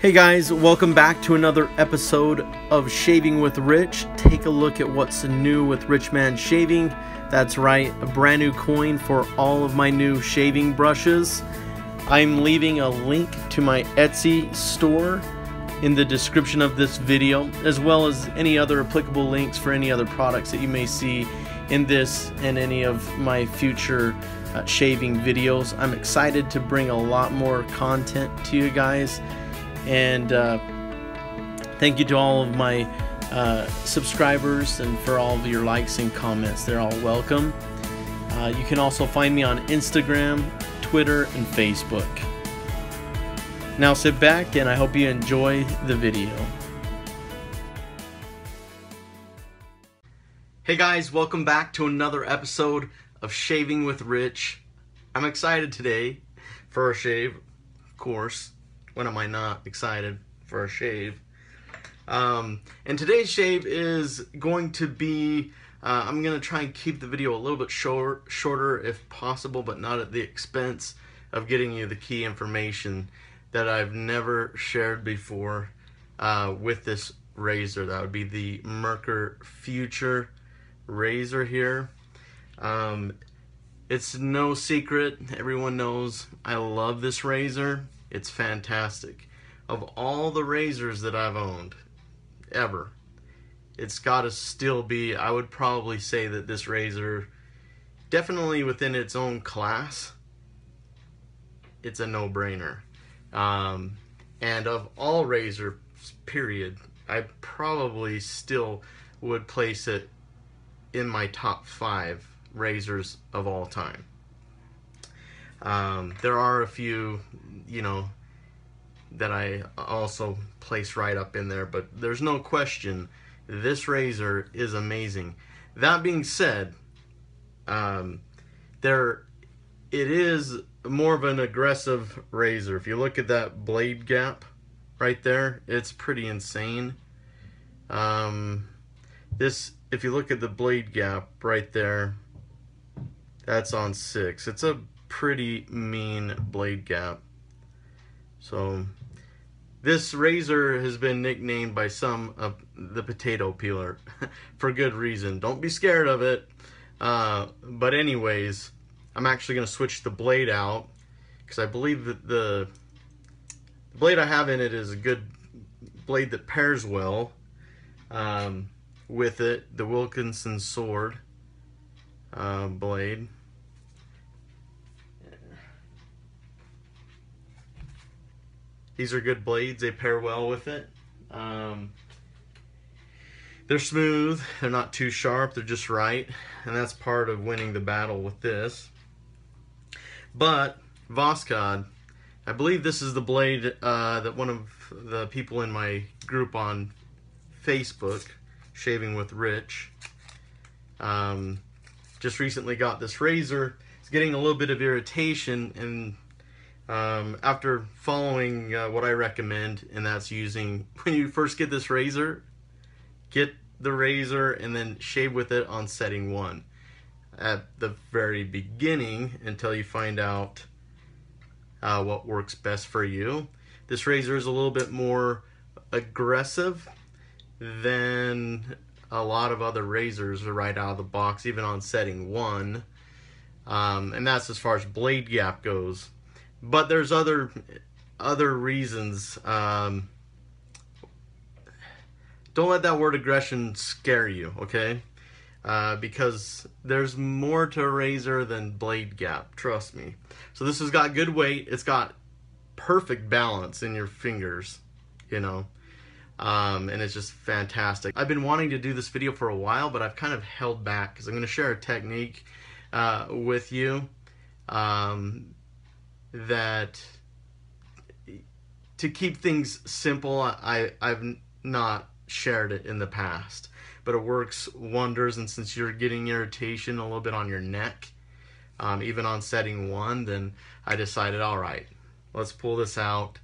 Hey guys, welcome back to another episode of Shaving with Rich. Take a look at what's new with Rich Man Shaving. That's right, a brand new coin for all of my new shaving brushes. I'm leaving a link to my Etsy store in the description of this video, as well as any other applicable links for any other products that you may see in this and any of my future shaving videos. I'm excited to bring a lot more content to you guys. And thank you to all of my subscribers and for all of your likes and comments. They're all welcome. You can also find me on Instagram, Twitter, and Facebook. Now sit back and I hope you enjoy the video. Hey guys, welcome back to another episode of Shaving with Rich. I'm excited today for a shave, of course. When am I not excited for a shave? And today's shave is going to be, I'm going to try and keep the video a little bit shorter if possible, but not at the expense of getting you the key information that I've never shared before with this razor. That would be the Merkur Futur razor here. It's no secret, everyone knows I love this razor. It's fantastic. Of all the razors that I've owned, ever, it's got to still be, I would probably say that this razor, definitely within its own class, it's a no-brainer. And of all razors, period, I probably still would place it in my top 5 razors of all time. There are a few, that I also place right up in there, but there's no question this razor is amazing. That being said, it is more of an aggressive razor. If you look at that blade gap right there, it's pretty insane. If you look at the blade gap right there, that's on 6. It's a pretty mean blade gap. So this razor has been nicknamed by some of the potato peeler for good reason. Don't be scared of it. But anyways, I'm actually going to switch the blade out because I believe that the blade I have in it is a good blade that pairs well with it, the Wilkinson sword blade. These are good blades, they pair well with it. They're smooth, they're not too sharp, they're just right, and that's part of winning the battle with this. But Voskhod, I believe this is the blade that one of the people in my group on Facebook, Shaving with Rich, just recently got this razor. It's getting a little bit of irritation, and after following what I recommend, and that's using, when you first get this razor, get the razor and then shave with it on setting 1 at the very beginning until you find out what works best for you. This razor is a little bit more aggressive than a lot of other razors right out of the box, even on setting 1, and that's as far as blade gap goes. But there's other reasons. Don't let that word aggression scare you, okay? Because there's more to a razor than blade gap, trust me. So this has got good weight. It's got perfect balance in your fingers, and it's just fantastic. I've been wanting to do this video for a while, but I've kind of held back because I'm going to share a technique with you. That to keep things simple, I've not shared it in the past, but it works wonders. And since you're getting irritation a little bit on your neck, even on setting 1, then I decided, all right, let's pull this out.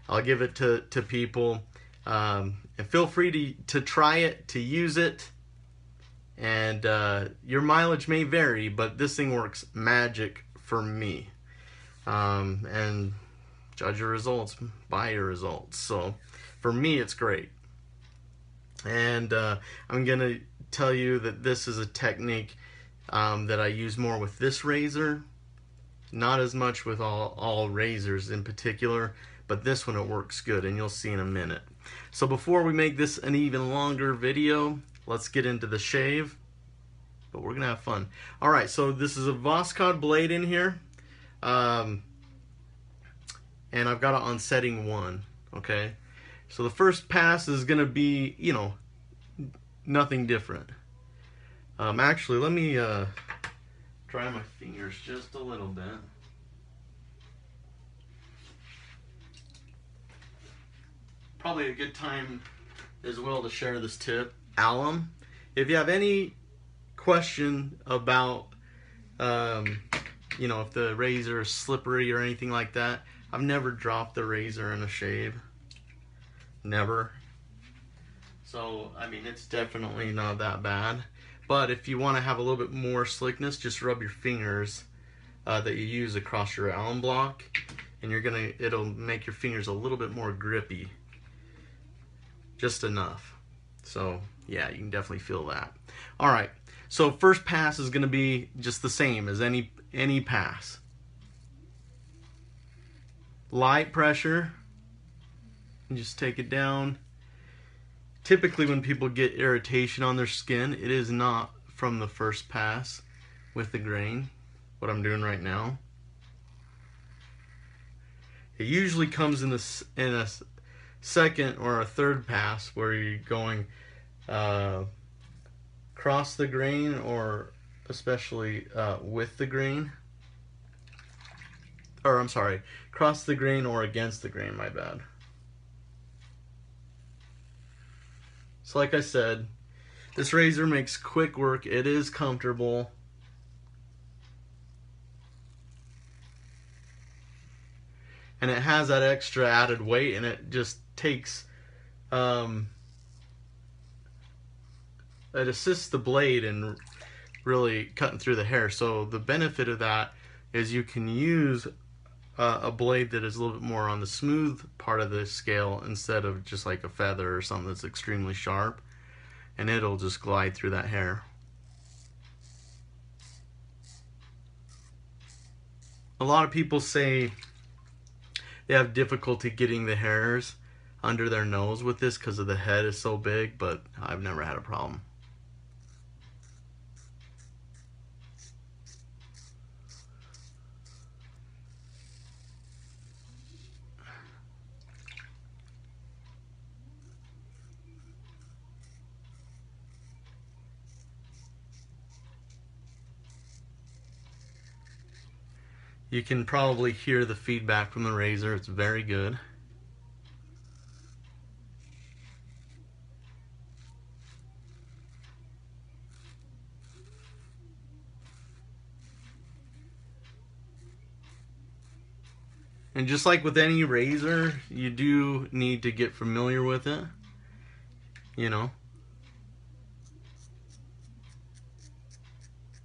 I'll give it to people, and feel free to try it, to use it, and your mileage may vary, but this thing works magic for me. And Judge your results by your results. So for me, it's great. And I'm going to tell you that this is a technique that I use more with this razor. Not as much with all razors in particular, but this one it works good, and you'll see in a minute. So before we make this an even longer video, let's get into the shave. But we're gonna have fun. All right, so this is a Voskhod blade in here, and I've got it on setting 1. Okay, so the first pass is gonna be, you know, nothing different. Actually, let me dry my fingers just a little bit. Probably a good time as well to share this tip. Alum. If you have any question about, you know, if the razor is slippery or anything like that, I've never dropped the razor in a shave. Never. So, I mean, it's definitely not that bad. But if you want to have a little bit more slickness, just rub your fingers that you use across your alum block, and it'll make your fingers a little bit more grippy. Just enough. So yeah, you can definitely feel that. All right. So first pass is going to be just the same as any pass. Light pressure, and just take it down. Typically when people get irritation on their skin, it is not from the first pass with the grain, what I'm doing right now. It usually comes in a second or a third pass where you're going across the grain, or especially with the grain. Or I'm sorry, cross the grain or against the grain, my bad. So like I said, this razor makes quick work. It is comfortable. And it has that extra added weight, and it just takes, it assists the blade in really cutting through the hair. So the benefit of that is you can use a blade that is a little bit more on the smooth part of the scale instead of just like a feather or something that's extremely sharp, and it'll just glide through that hair. A lot of people say they have difficulty getting the hairs under their nose with this because of the head is so big, but I've never had a problem. You can probably hear the feedback from the razor. It's very good. And just like with any razor, you do need to get familiar with it, you know.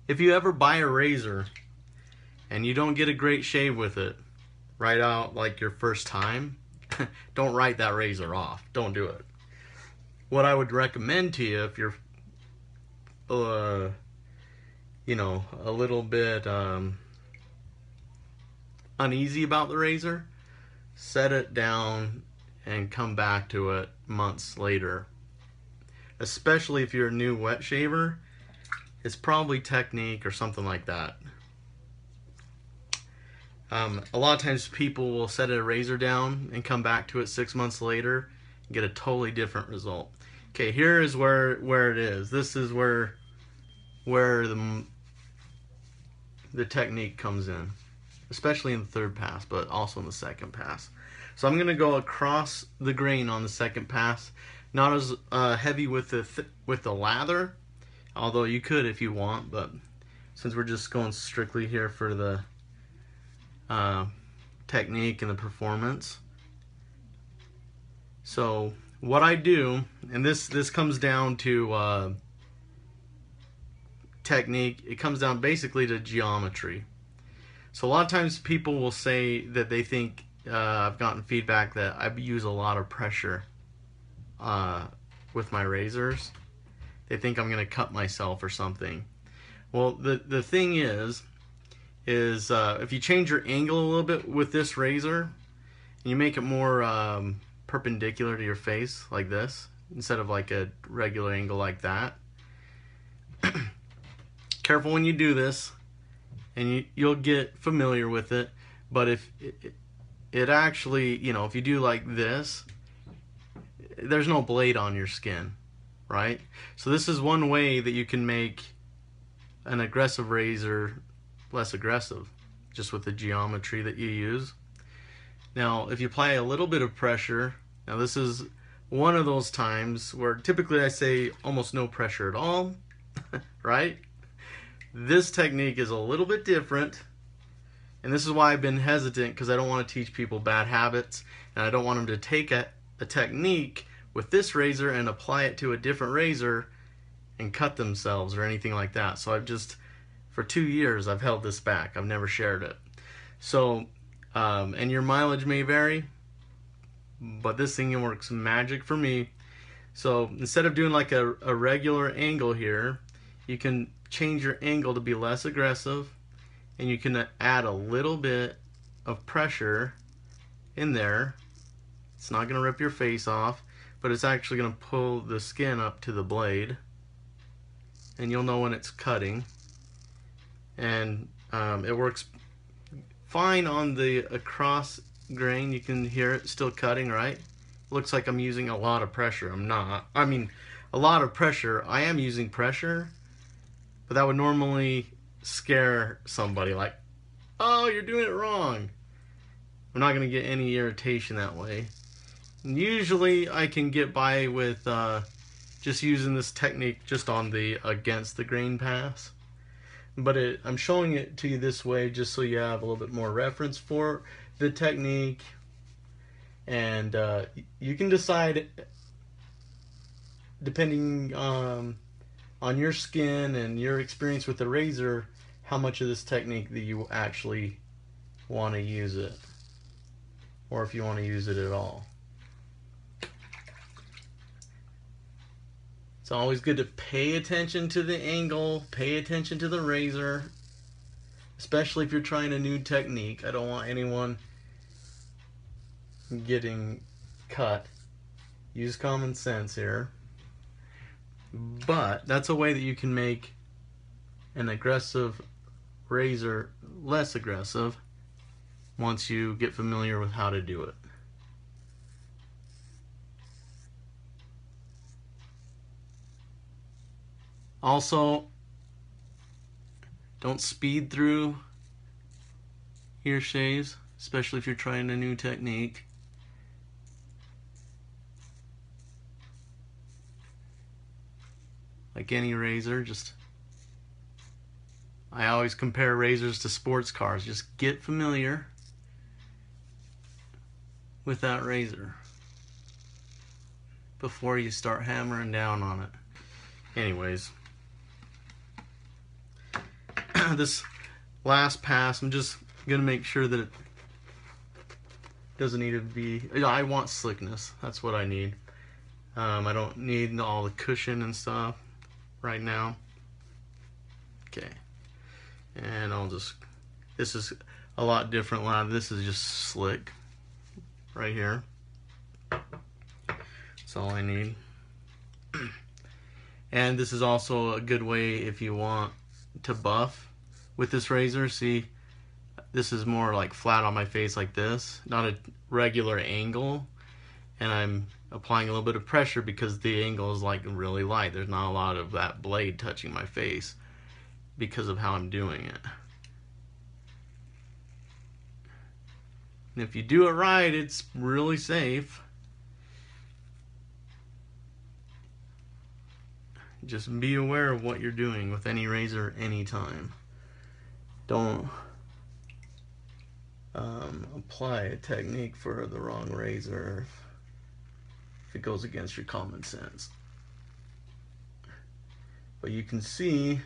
If you ever buy a razor and you don't get a great shave with it right out like your first time, don't write that razor off. Don't do it. What I would recommend to you, if you're you know, a little bit uneasy about the razor, set it down and come back to it months later. Especially if you're a new wet shaver, it's probably technique or something like that. A lot of times people will set a razor down and come back to it 6 months later and get a totally different result. Okay, here is where it is. This is where the technique comes in, especially in the third pass, but also in the second pass. So I'm going to go across the grain on the second pass. Not as heavy with the lather, although you could if you want, but since we're just going strictly here for the technique and the performance. So what I do, and this comes down to technique, it comes down basically to geometry. So a lot of times people will say that they think I've gotten feedback that I use a lot of pressure with my razors. They think I'm gonna cut myself or something. Well, the thing is if you change your angle a little bit with this razor and you make it more perpendicular to your face like this instead of like a regular angle like that. Careful when you do this, and you'll get familiar with it. But if it actually, you know, if you do like this, there's no blade on your skin, right? So this is one way that you can make an aggressive razor less aggressive, just with the geometry that you use. Now, if you apply a little bit of pressure, now this is one of those times where typically I say almost no pressure at all, right? This technique is a little bit different, and this is why I've been hesitant, because I don't want to teach people bad habits, and I don't want them to take a technique with this razor and apply it to a different razor and cut themselves or anything like that. So I've just, for 2 years, I've held this back. I've never shared it. So, and your mileage may vary, but this thing works magic for me. So instead of doing like a regular angle here, you can change your angle to be less aggressive, and you can add a little bit of pressure in there. It's not going to rip your face off, but it's actually going to pull the skin up to the blade, and you'll know when it's cutting. And it works fine on the across grain. You can hear it still cutting, right? Looks like I'm using a lot of pressure. I'm not. I mean, a lot of pressure. I am using pressure, but that would normally scare somebody, like, oh, you're doing it wrong. I'm not going to get any irritation that way. And usually I can get by with just using this technique just on the against the grain pass. But I'm showing it to you this way just so you have a little bit more reference for the technique. And you can decide, depending on your skin and your experience with the razor, how much of this technique that you actually want to use it, or if you want to use it at all. It's always good to pay attention to the angle, pay attention to the razor, especially if you're trying a new technique. I don't want anyone getting cut. Use common sense here. But that's a way that you can make an aggressive razor less aggressive once you get familiar with how to do it. Also, don't speed through your shaves, especially if you're trying a new technique. Like any razor, I always compare razors to sports cars. Just get familiar with that razor before you start hammering down on it. Anyways, this last pass, I'm just gonna make sure that it doesn't need to be, I want slickness. That's what I need. I don't need all the cushion and stuff right now. Okay, and I'll just, this is a lot different. This is just slick right here. That's all I need. And this is also a good way if you want to buff with this razor. See, this is more like flat on my face like this, not a regular angle. And I'm applying a little bit of pressure because the angle is like really light. There's not a lot of that blade touching my face because of how I'm doing it. And if you do it right, it's really safe. Just be aware of what you're doing with any razor anytime. Don't apply a technique for the wrong razor if it goes against your common sense. But you can see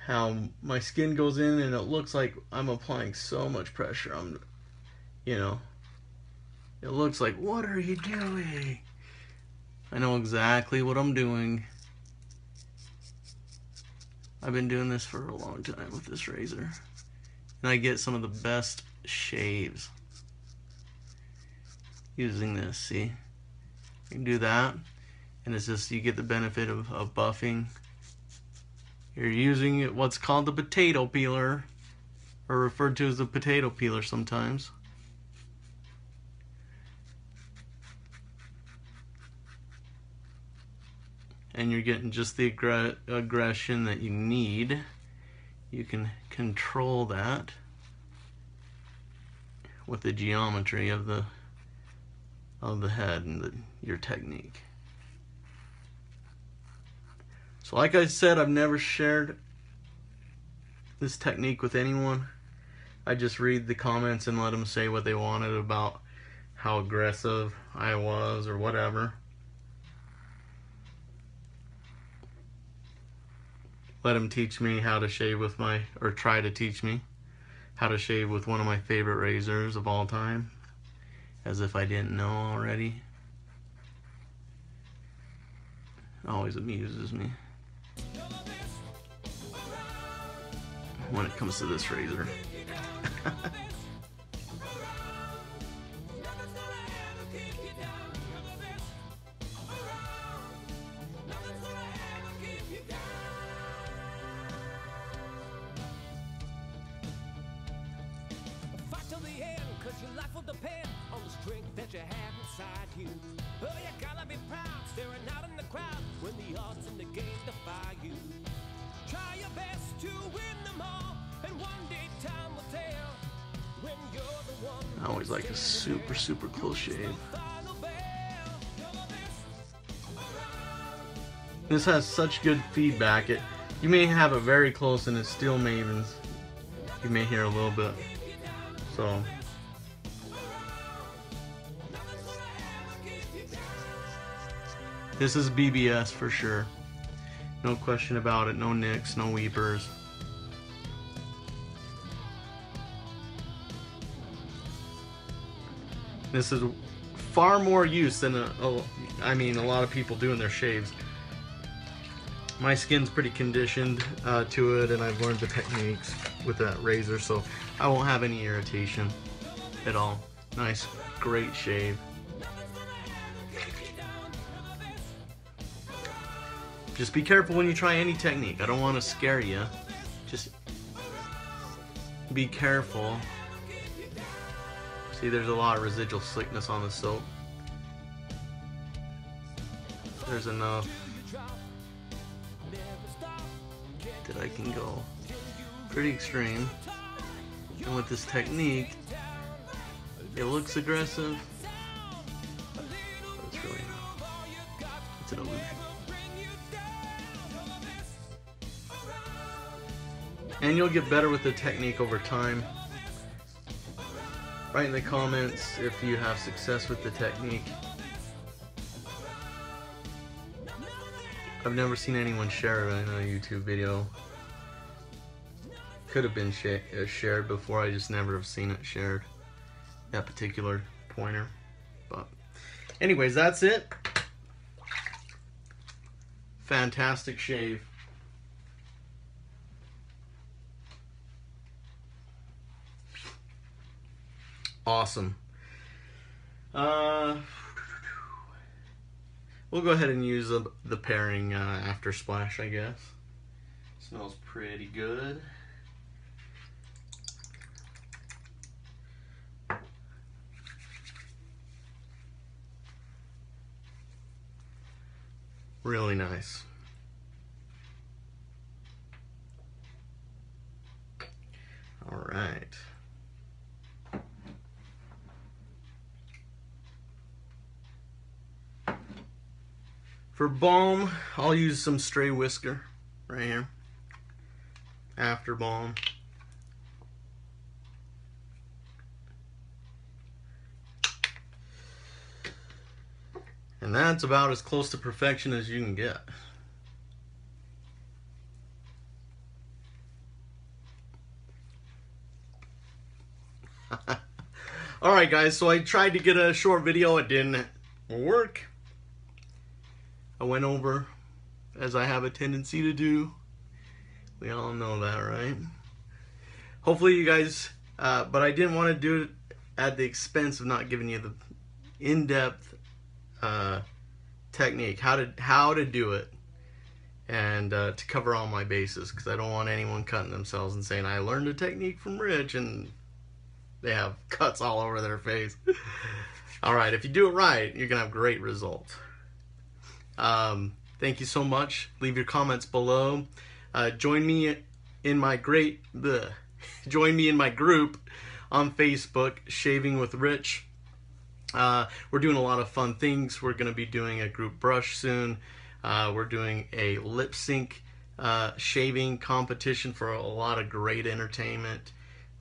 how my skin goes in and it looks like I'm applying so much pressure. you know, it looks like, what are you doing? I know exactly what I'm doing. I've been doing this for a long time with this razor. And I get some of the best shaves using this, see? You can do that, and it's just, you get the benefit of buffing. You're using what's called the potato peeler, or referred to as the potato peeler sometimes. And you're getting just the aggression that you need. You can control that with the geometry of the head and your technique. So like I said, I've never shared this technique with anyone. I just read the comments and let them say what they wanted about how aggressive I was or whatever. Let him teach me how to shave with or try to teach me how to shave with one of my favorite razors of all time, as if I didn't know already. It always amuses me when it comes to this razor. Your life will depend on the strength that you have inside you. Oh, you gotta be proud, staring out in the crowd when the odds in the game defy you. Try your best to win them all, and one day time will tell when you're the one. I always like a super close shave. This has such good feedback. You may have it very close and it still may even, you may hear a little bit. So this is BBS for sure. No question about it. No nicks, no weepers. This is far more use than I mean, a lot of people do in their shaves. My skin's pretty conditioned to it, and I've learned the techniques with that razor, so I won't have any irritation at all. Nice, great shave. Just be careful when you try any technique. I don't want to scare you. Just be careful. See, there's a lot of residual slickness on the soap. There's enough that I can go pretty extreme. And with this technique, it looks aggressive, but it's really not. It's an illusion. And you'll get better with the technique over time. Write in the comments if you have success with the technique. I've never seen anyone share it in a YouTube video. Could have been shared before, I just never have seen it shared. That particular pointer. But anyways, that's it. Fantastic shave. Awesome. We'll go ahead and use the pairing after splash, I guess. Smells pretty good. Really nice. All right. For balm, I'll use some stray whisker right here. After balm. And that's about as close to perfection as you can get. Alright guys, so I tried to get a short video. It didn't work. I went over, as I have a tendency to do. We all know that, right? Hopefully you guys, but I didn't want to do it at the expense of not giving you the in-depth technique, how to do it, and to cover all my bases, because I don't want anyone cutting themselves and saying I learned a technique from Rich and they have cuts all over their face. Alright, if you do it right, you're gonna have great results. Thank you so much. Leave your comments below. Join me in my group on Facebook, Shaving with Rich. We're doing a lot of fun things. We're going to be doing a group brush soon. We're doing a lip sync shaving competition for a lot of great entertainment.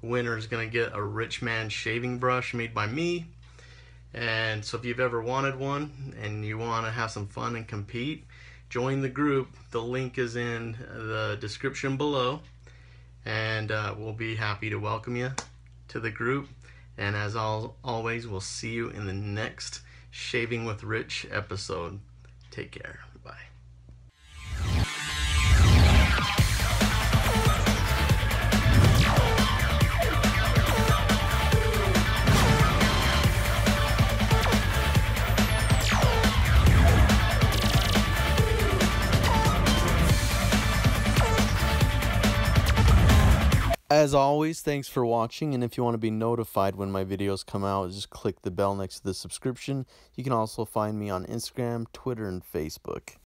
Winner is going to get a Rich Man shaving brush made by me. And so if you've ever wanted one and you want to have some fun and compete, join the group. The link is in the description below, and we'll be happy to welcome you to the group. And as always, we'll see you in the next Shaving with Rich episode. Take care. Bye. As always, thanks for watching, and if you want to be notified when my videos come out, just click the bell next to the subscription. You can also find me on Instagram, Twitter, and Facebook.